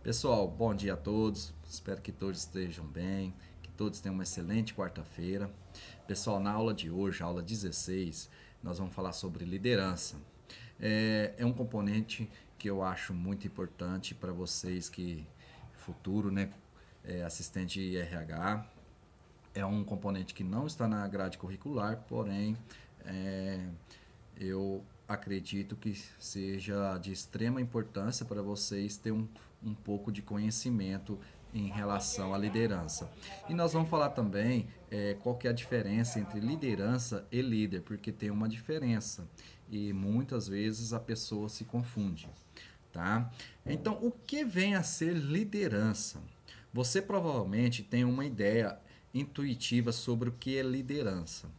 Pessoal, bom dia a todos. Espero que todos estejam bem, que todos tenham uma excelente quarta-feira. Pessoal, na aula de hoje, aula 16, nós vamos falar sobre liderança. É um componente que eu acho muito importante para vocês que futuro, né, assistente RH. É um componente que não está na grade curricular, porém, é, eu acredito que seja de extrema importância para vocês ter um pouco de conhecimento em relação à liderança. E nós vamos falar também qual que é a diferença entre liderança e líder, porque tem uma diferença e muitas vezes a pessoa se confunde, tá? Então, o que vem a ser liderança? Você provavelmente tem uma ideia intuitiva sobre o que é liderança.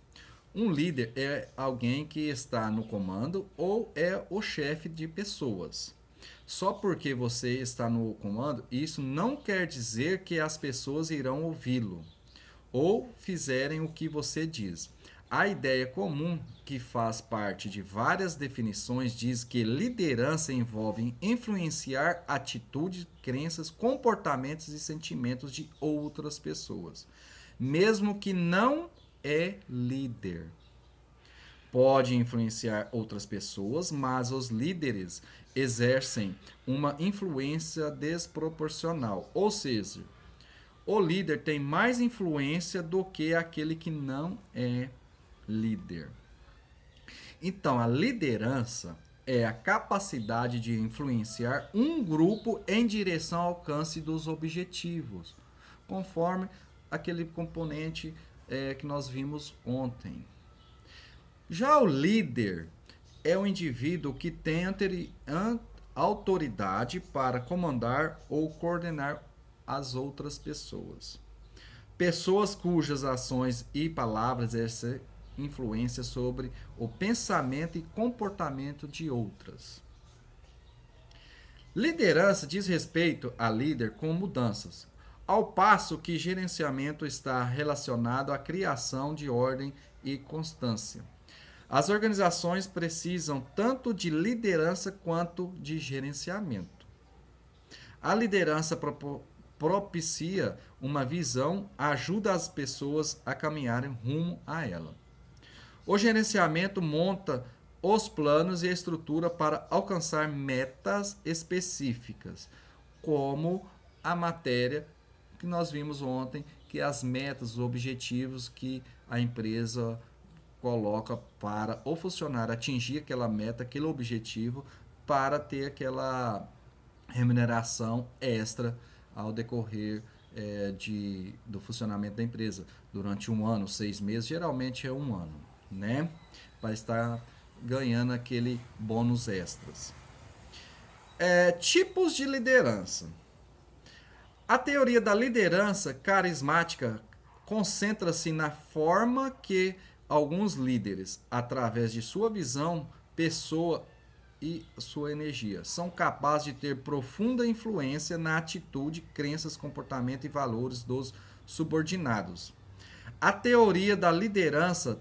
Um líder é alguém que está no comando ou é o chefe de pessoas. Só porque você está no comando, isso não quer dizer que as pessoas irão ouvi-lo ou fizerem o que você diz. A ideia comum, que faz parte de várias definições, diz que liderança envolve influenciar atitudes, crenças, comportamentos e sentimentos de outras pessoas, mesmo que não é líder. Pode influenciar outras pessoas, mas os líderes exercem uma influência desproporcional. Ou seja, o líder tem mais influência do que aquele que não é líder. Então, a liderança é a capacidade de influenciar um grupo em direção ao alcance dos objetivos, conforme aquele componente que nós vimos ontem. Já o líder é o indivíduo que tem autoridade para comandar ou coordenar as outras pessoas. Pessoas cujas ações e palavras exercem influência sobre o pensamento e comportamento de outras. Liderança diz respeito a líder com mudanças, ao passo que gerenciamento está relacionado à criação de ordem e constância. As organizações precisam tanto de liderança quanto de gerenciamento. A liderança propicia uma visão, ajuda as pessoas a caminharem rumo a ela. O gerenciamento monta os planos e a estrutura para alcançar metas específicas, como a matéria que nós vimos ontem, que é as metas, os objetivos que a empresa coloca para o funcionário atingir aquela meta, aquele objetivo, para ter aquela remuneração extra ao decorrer do funcionamento da empresa. Durante um ano, 6 meses, geralmente é um ano, né? Para estar ganhando aquele bônus extras. Tipos de liderança. A teoria da liderança carismática concentra-se na forma que alguns líderes, através de sua visão, pessoa e sua energia, são capazes de ter profunda influência na atitude, crenças, comportamento e valores dos subordinados. A teoria da liderança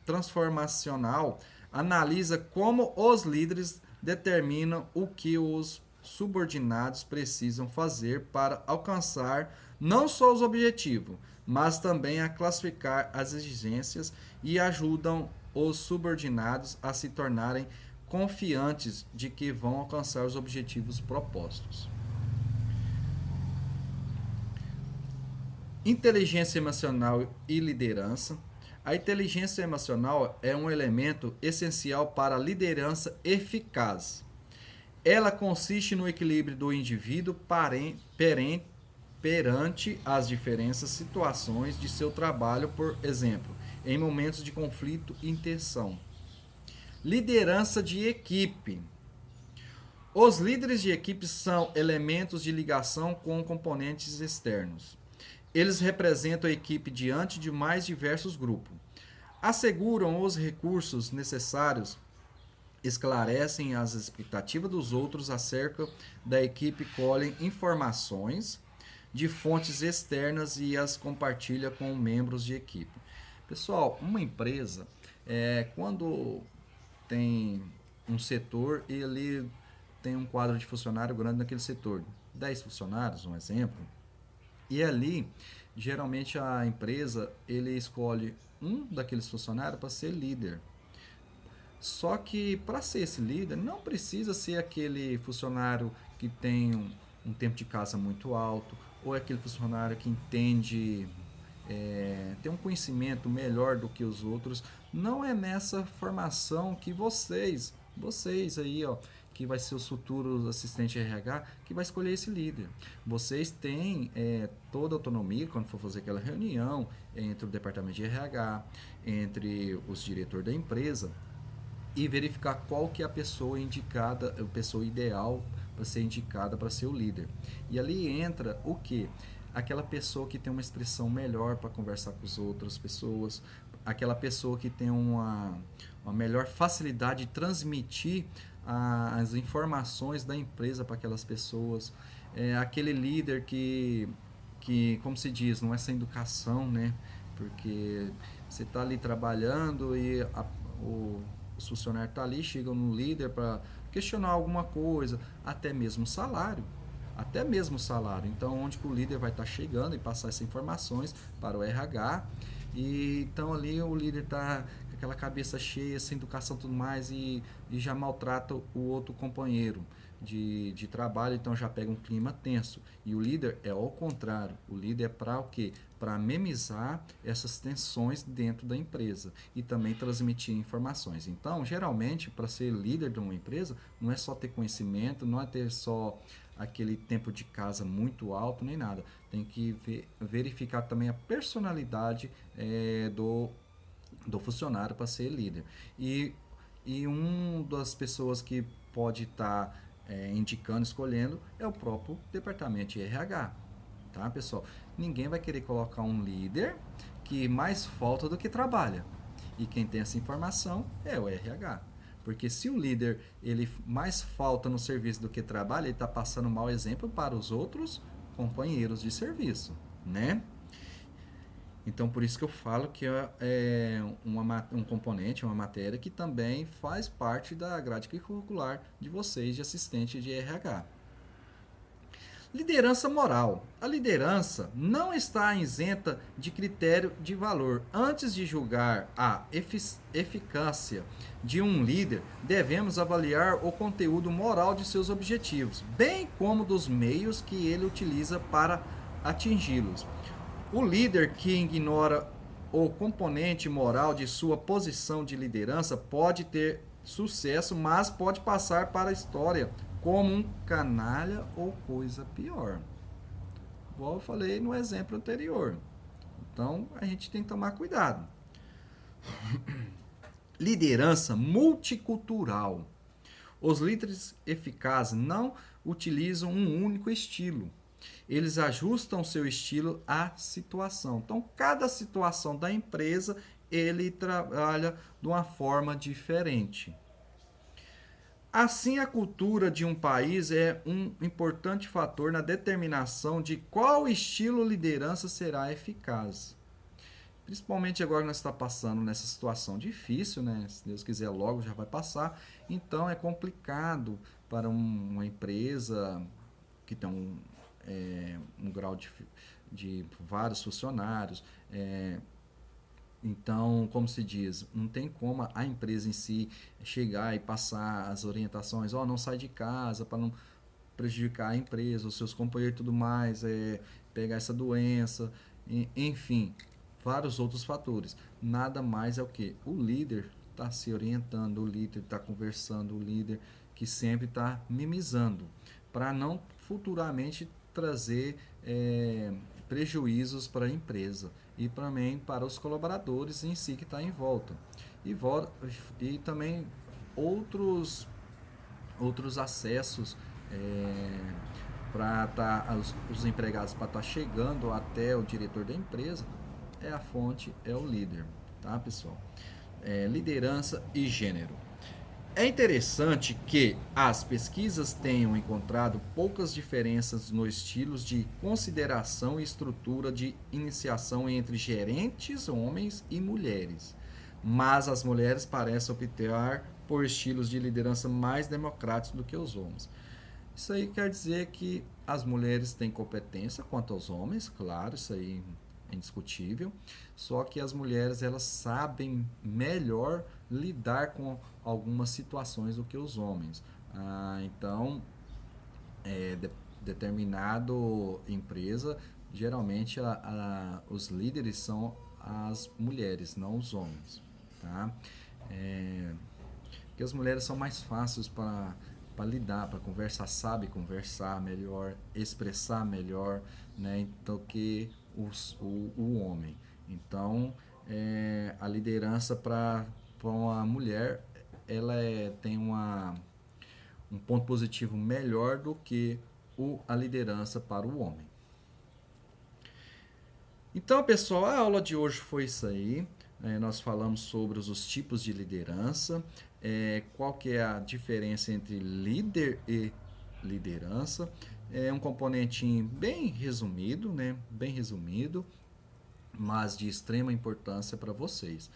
transformacional analisa como os líderes determinam o que os subordinados precisam fazer para alcançar não só os objetivos, mas também a classificar as exigências e ajudam os subordinados a se tornarem confiantes de que vão alcançar os objetivos propostos. Inteligência emocional e liderança. A inteligência emocional é um elemento essencial para a liderança eficaz. Ela consiste no equilíbrio do indivíduo perante as diferentes situações de seu trabalho, por exemplo, em momentos de conflito e tensão. Liderança de equipe. Os líderes de equipe são elementos de ligação com componentes externos. Eles representam a equipe diante de mais diversos grupos. Asseguram os recursos necessários, esclarecem as expectativas dos outros acerca da equipe, colhem informações de fontes externas e as compartilha com membros de equipe. Pessoal, uma empresa, quando tem um setor, ele tem um quadro de funcionário grande naquele setor, 10 funcionários, um exemplo, e ali, geralmente a empresa, ele escolhe um daqueles funcionários para ser líder. Só que para ser esse líder, não precisa ser aquele funcionário que tem um tempo de casa muito alto, ou é aquele funcionário que entende, tem um conhecimento melhor do que os outros. Não é nessa formação que vocês aí, ó, que vai ser os futuros assistentes RH, que vai escolher esse líder. Vocês têm toda a autonomia quando for fazer aquela reunião entre o departamento de RH, entre os diretores da empresa, e verificar qual que é a pessoa indicada, a pessoa ideal para ser indicada para ser o líder. E ali entra o que? Aquela pessoa que tem uma expressão melhor para conversar com as outras pessoas, aquela pessoa que tem uma melhor facilidade de transmitir as informações da empresa para aquelas pessoas, aquele líder que, como se diz, não é sem educação, né? Porque você está ali trabalhando e os funcionários estão ali, chegam no líder para questionar alguma coisa, até mesmo salário. Até mesmo salário. Então, onde que o líder vai estar chegando e passar essas informações para o RH. E então ali o líder está com aquela cabeça cheia, sem educação e tudo mais, e já maltrata o outro companheiro de trabalho, então já pega um clima tenso. E o líder é ao contrário. O líder é para o quê? Para amenizar essas tensões dentro da empresa e também transmitir informações. Então, geralmente, para ser líder de uma empresa, não é só ter conhecimento, não é ter só aquele tempo de casa muito alto, nem nada. Tem que verificar também a personalidade do funcionário para ser líder. E uma das pessoas que pode estar indicando, escolhendo, é o próprio departamento de RH. Tá, pessoal? Ninguém vai querer colocar um líder que mais falta do que trabalha. E quem tem essa informação é o RH. Porque se o líder ele mais falta no serviço do que trabalha, ele está passando um mau exemplo para os outros companheiros de serviço, né? Então, por isso que eu falo que é um componente, uma matéria que também faz parte da grade curricular de vocês, de assistente de RH. Liderança moral. A liderança não está isenta de critério de valor. Antes de julgar a eficácia de um líder, devemos avaliar o conteúdo moral de seus objetivos, bem como dos meios que ele utiliza para atingi-los. O líder que ignora o componente moral de sua posição de liderança pode ter sucesso, mas pode passar para a história como um canalha ou coisa pior. Igual eu falei no exemplo anterior. Então, a gente tem que tomar cuidado. Liderança multicultural. Os líderes eficazes não utilizam um único estilo. Eles ajustam seu estilo à situação. Então, cada situação da empresa, ele trabalha de uma forma diferente. Assim, a cultura de um país é um importante fator na determinação de qual estilo de liderança será eficaz. Principalmente agora que nós estamos passando nessa situação difícil, né? Se Deus quiser, logo já vai passar. Então, é complicado para uma empresa que tem um grau de vários funcionários. Então, como se diz, não tem como a empresa em si chegar e passar as orientações, não sai de casa para não prejudicar a empresa, os seus companheiros e tudo mais, pegar essa doença, enfim, vários outros fatores. Nada mais é o que? O líder está se orientando, o líder está conversando, o líder que sempre está mimizando, para não futuramente trazer prejuízos para a empresa e também para os colaboradores em si que está em volta. E também outros acessos para os empregados para estar chegando até o diretor da empresa, a fonte é o líder, tá, pessoal? Liderança e gênero. É interessante que as pesquisas tenham encontrado poucas diferenças nos estilos de consideração e estrutura de iniciação entre gerentes, homens e mulheres. Mas as mulheres parecem optar por estilos de liderança mais democráticos do que os homens. Isso aí quer dizer que as mulheres têm competência quanto aos homens, claro, isso aí é indiscutível. Só que as mulheres elas sabem melhor lidar com algumas situações do que os homens. Então, é, de, determinado empresa, geralmente os líderes são as mulheres, não os homens, tá? É, porque as mulheres são mais fáceis para lidar, para conversar, sabe conversar melhor, expressar melhor, né, do que o homem. Então, a liderança para uma mulher, tem um ponto positivo melhor do que a liderança para o homem. Então, pessoal, a aula de hoje foi isso aí. Nós falamos sobre os tipos de liderança, qual que é a diferença entre líder e liderança. É um componentinho bem resumido, né? Bem resumido, mas de extrema importância para vocês.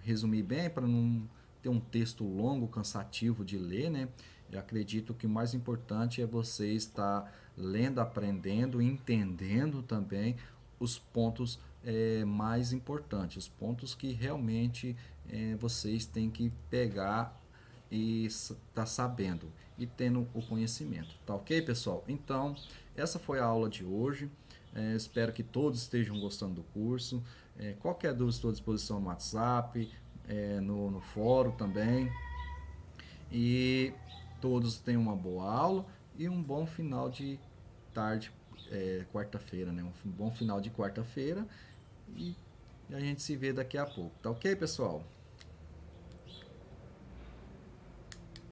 Resumir bem para não ter um texto longo, cansativo de ler, né? Eu acredito que o mais importante é você estar lendo, aprendendo, entendendo também os pontos mais importantes, os pontos que realmente vocês têm que pegar e estar sabendo e tendo o conhecimento. Tá ok, pessoal? Então, essa foi a aula de hoje. Espero que todos estejam gostando do curso. Qualquer dúvida, estou à disposição no WhatsApp, no fórum também. E todos tenham uma boa aula e um bom final de tarde, quarta-feira, né? Um bom final de quarta-feira. E a gente se vê daqui a pouco. Tá ok, pessoal?